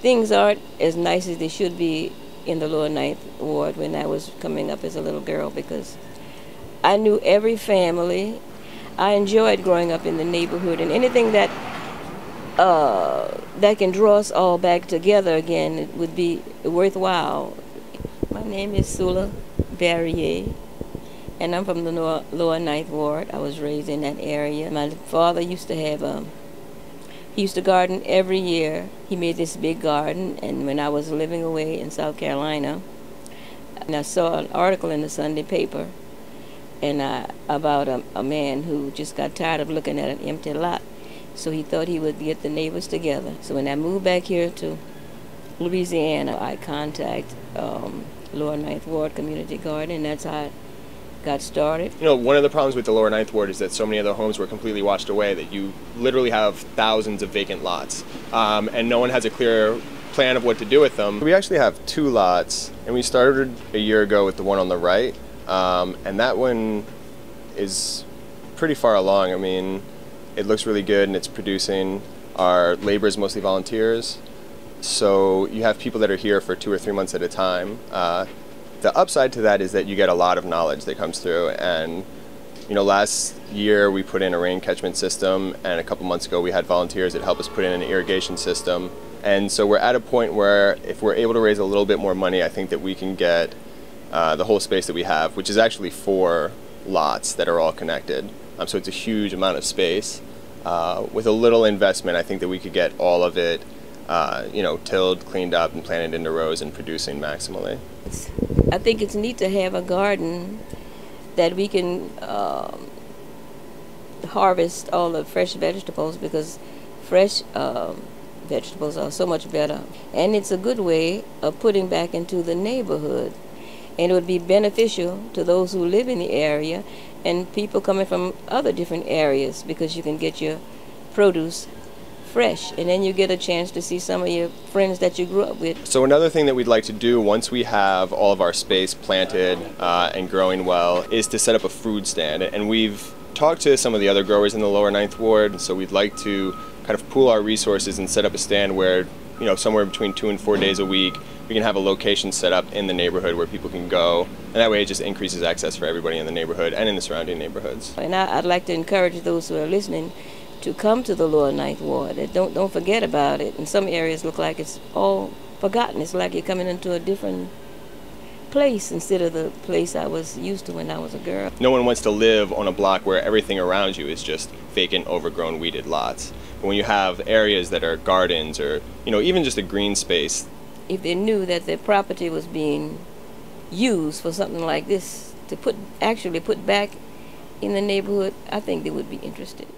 things aren't as nice as they should be in the Lower Ninth Ward when I was coming up as a little girl, because I knew every family. I enjoyed growing up in the neighborhood, and anything that that can draw us all back together again, it would be worthwhile. My name is Sula Barrier, and I'm from the Lower Ninth Ward. I was raised in that area. My father used to have he used to garden every year. He made this big garden, and when I was living away in South Carolina, and I saw an article in the Sunday paper about a man who just got tired of looking at an empty lot. So he thought he would get the neighbors together. So when I moved back here to Louisiana, I contacted Lower Ninth Ward Community Garden, and that's how I got started. You know, one of the problems with the Lower Ninth Ward is that so many of the homes were completely washed away that you literally have thousands of vacant lots, and no one has a clear plan of what to do with them. We actually have 2 lots, and we started a year ago with the one on the right, and that one is pretty far along. I mean, it looks really good and it's producing. Our labor is mostly volunteers, so you have people that are here for 2 or 3 months at a time. The upside to that is that you get a lot of knowledge that comes through, and you know, last year we put in a rain catchment system, and a couple months ago we had volunteers that helped us put in an irrigation system. And so we're at a point where if we're able to raise a little bit more money, I think that we can get the whole space that we have, which is actually 4 lots that are all connected. So it's a huge amount of space. With a little investment, I think that we could get all of it, you know, tilled, cleaned up, and planted into rows and producing maximally. I think it's neat to have a garden that we can harvest all the fresh vegetables, because fresh vegetables are so much better. And it's a good way of putting back into the neighborhood. And it would be beneficial to those who live in the area and people coming from other different areas, because you can get your produce fresh, and then you get a chance to see some of your friends that you grew up with. So another thing that we'd like to do once we have all of our space planted and growing well is to set up a food stand. And we've talked to some of the other growers in the Lower Ninth Ward, so we'd like to kind of pool our resources and set up a stand where, you know, somewhere between 2 and 4 days a week, we can have a location set up in the neighborhood where people can go, and that way it just increases access for everybody in the neighborhood and in the surrounding neighborhoods. And I'd like to encourage those who are listening to come to the Lower Ninth Ward. Don't forget about it. In some areas look like it's all forgotten. It's like you're coming into a different place instead of the place I was used to when I was a girl. No one wants to live on a block where everything around you is just vacant, overgrown, weeded lots. But when you have areas that are gardens, or, you know, even just a green space. If they knew that their property was being used for something like this, to actually put back in the neighborhood, I think they would be interested.